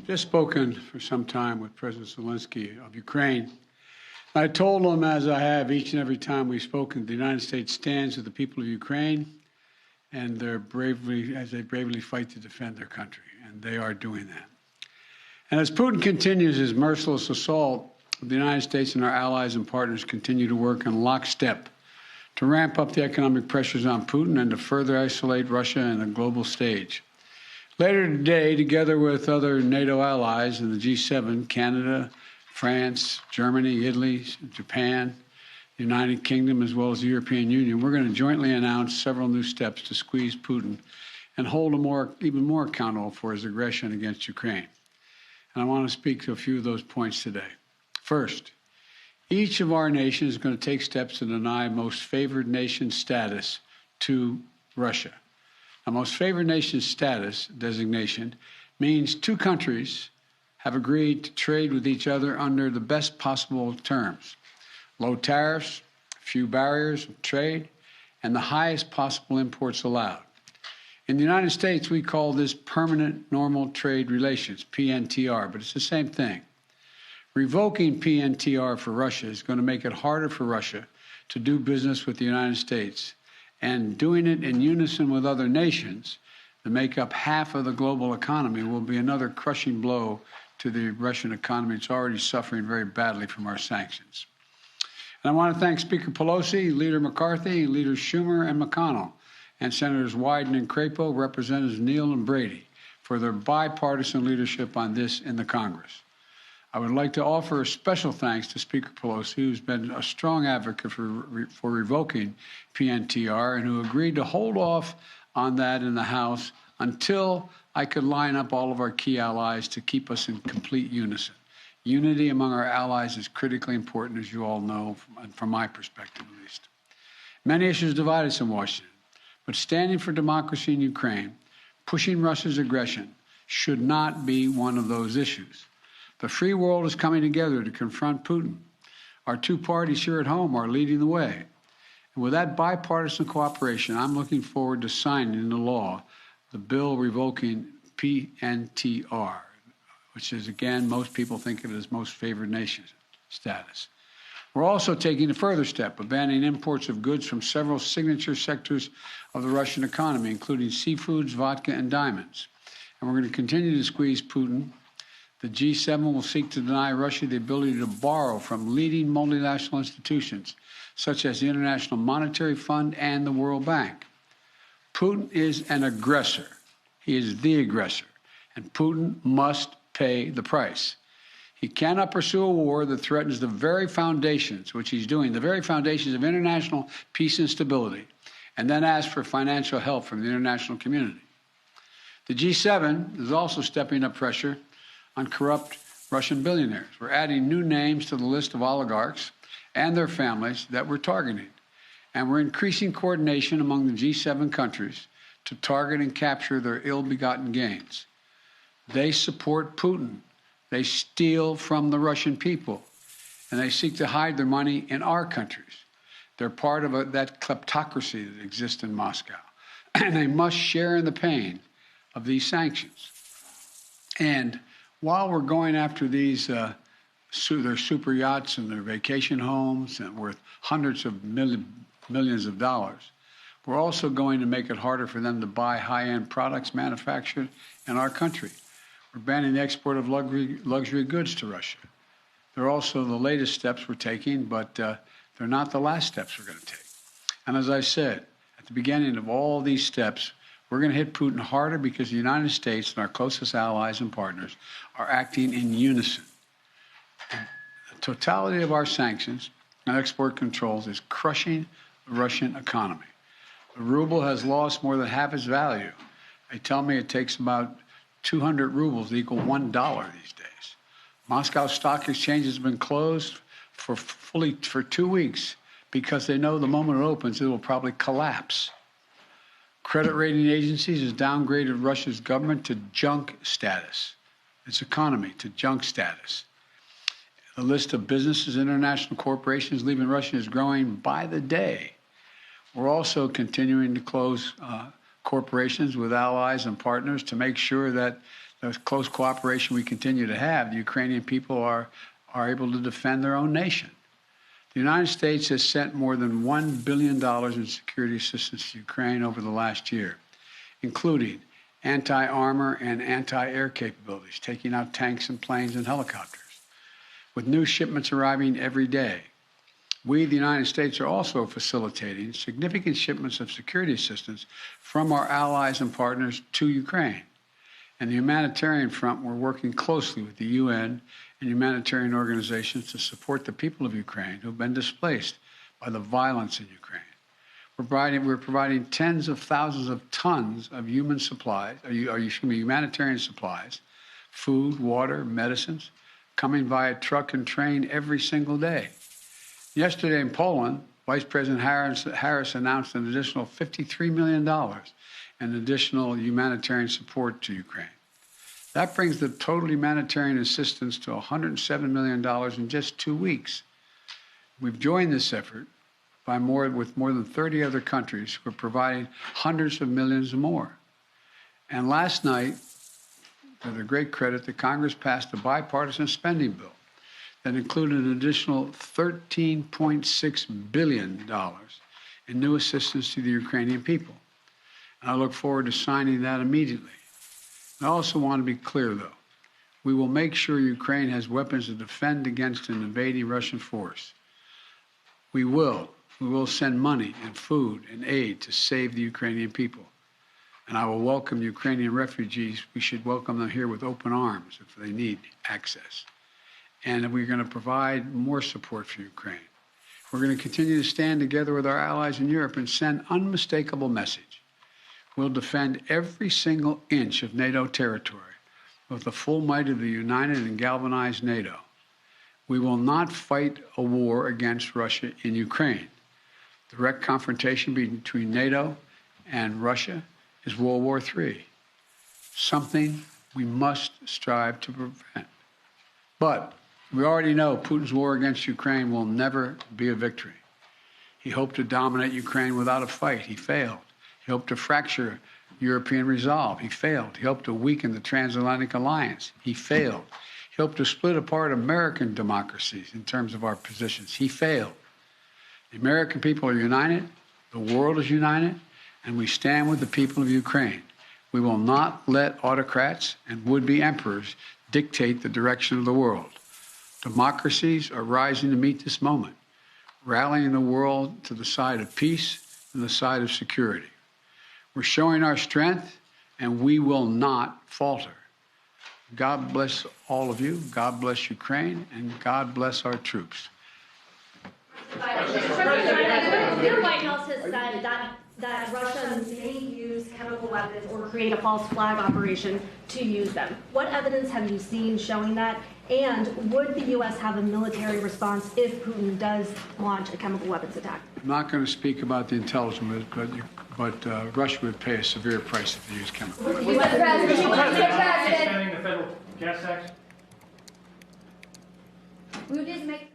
just spoken for some time with President Zelensky of Ukraine. I told him, as I have each and every time we've spoken, the United States stands with the people of Ukraine and as they bravely fight to defend their country, and they are doing that. And as Putin continues his merciless assault, the United States and our allies and partners continue to work in lockstep to ramp up the economic pressures on Putin and to further isolate Russia on the global stage. Later today, together with other NATO allies in the G7, Canada, France, Germany, Italy, Japan, the United Kingdom, as well as the European Union, we're going to jointly announce several new steps to squeeze Putin and hold him even more accountable for his aggression against Ukraine. And I want to speak to a few of those points today. First, each of our nations is going to take steps to deny most favored nation status to Russia. Now, most favored nation status designation means two countries have agreed to trade with each other under the best possible terms: low tariffs, few barriers of trade, and the highest possible imports allowed. In the United States, we call this permanent normal trade relations, PNTR, but it's the same thing. Revoking PNTR for Russia is going to make it harder for Russia to do business with the United States, and doing it in unison with other nations that make up half of the global economy will be another crushing blow to the Russian economy. It's already suffering very badly from our sanctions. And I want to thank Speaker Pelosi, Leader McCarthy, Leaders Schumer and McConnell, and Senators Wyden and Crapo, Representatives Neal and Brady, for their bipartisan leadership on this in the Congress. I would like to offer a special thanks to Speaker Pelosi, who's been a strong advocate for revoking PNTR and who agreed to hold off on that in the House until I could line up all of our key allies to keep us in complete unison. Unity among our allies is critically important, as you all know, from my perspective at least. Many issues divide us in Washington, but standing for democracy in Ukraine, pushing Russia's aggression, should not be one of those issues. The free world is coming together to confront Putin. Our two parties here at home are leading the way. And with that bipartisan cooperation, I'm looking forward to signing into law the bill revoking PNTR, which is, again, most people think of it as most favored nation status. We're also taking a further step of banning imports of goods from several signature sectors of the Russian economy, including seafoods, vodka, and diamonds. And we're going to continue to squeeze Putin. The G7 will seek to deny Russia the ability to borrow from leading multinational institutions, such as the International Monetary Fund and the World Bank. Putin is an aggressor. He is the aggressor, and Putin must pay the price. He cannot pursue a war that threatens the very foundations, which he's doing, the very foundations of international peace and stability, and then ask for financial help from the international community. The G7 is also stepping up pressure on corrupt Russian billionaires. We're adding new names to the list of oligarchs and their families that we're targeting. And we're increasing coordination among the G7 countries to target and capture their ill-begotten gains. They support Putin. They steal from the Russian people, and they seek to hide their money in our countries. They're part of that kleptocracy that exists in Moscow, and they must share in the pain of these sanctions. And while we're going after these, their super yachts and their vacation homes and worth hundreds of millions of dollars, we're also going to make it harder for them to buy high-end products manufactured in our country. We're banning the export of luxury goods to Russia. They're also the latest steps we're taking, but they're not the last steps we're going to take. And as I said, at the beginning of all these steps, we're going to hit Putin harder because the United States and our closest allies and partners are acting in unison. The totality of our sanctions and export controls is crushing the Russian economy. The ruble has lost more than half its value. They tell me it takes about 200 rubles to equal $1 these days. Moscow Stock Exchange has been closed for 2 weeks because they know the moment it opens, it will probably collapse. Credit rating agencies has downgraded Russia's government to junk status, its economy to junk status. The list of businesses, international corporations leaving Russia is growing by the day. We're also continuing to close corporations with allies and partners to make sure that the close cooperation we continue to have, the Ukrainian people are able to defend their own nation. The United States has sent more than $1 billion in security assistance to Ukraine over the last year, including anti-armor and anti-air capabilities, taking out tanks and planes and helicopters, with new shipments arriving every day. We, the United States, are also facilitating significant shipments of security assistance from our allies and partners to Ukraine. And the humanitarian front, we're working closely with the UN and humanitarian organizations to support the people of Ukraine who have been displaced by the violence in Ukraine. We're providing tens of thousands of tons of humanitarian supplies, food, water, medicines, coming via truck and train every single day. Yesterday in Poland, Vice President Harris announced an additional $53 million in additional humanitarian support to Ukraine. That brings the total humanitarian assistance to $107 million in just 2 weeks. We've joined this effort with more than 30 other countries who are providing hundreds of millions more. And last night, to their great credit, the Congress passed a bipartisan spending bill that included an additional $13.6 billion in new assistance to the Ukrainian people. And I look forward to signing that immediately. I also want to be clear, though. We will make sure Ukraine has weapons to defend against an invading Russian force. We will send money and food and aid to save the Ukrainian people. And I will welcome Ukrainian refugees. We should welcome them here with open arms if they need access. And we're going to provide more support for Ukraine. We're going to continue to stand together with our allies in Europe and send unmistakable message. We'll defend every single inch of NATO territory with the full might of the united and galvanized NATO. We will not fight a war against Russia in Ukraine. Direct confrontation between NATO and Russia is World War III, something we must strive to prevent. But we already know Putin's war against Ukraine will never be a victory. He hoped to dominate Ukraine without a fight. He failed. He hoped to fracture European resolve. He failed. He hoped to weaken the transatlantic alliance. He failed. He hoped to split apart American democracies in terms of our positions. He failed. The American people are united. The world is united. And we stand with the people of Ukraine. We will not let autocrats and would-be emperors dictate the direction of the world. Democracies are rising to meet this moment, rallying the world to the side of peace and the side of security. We're showing our strength, and we will not falter. God bless all of you. God bless Ukraine, and God bless our troops. The White House has said that Russia may use chemical weapons or create a false flag operation to use them. What evidence have you seen showing that? And would the U.S. have a military response if Putin does launch a chemical weapons attack? I'm not going to speak about the intelligence, but Russia would pay a severe price if they use chemical weapons. Mr. President, the federal gas tax? We would just make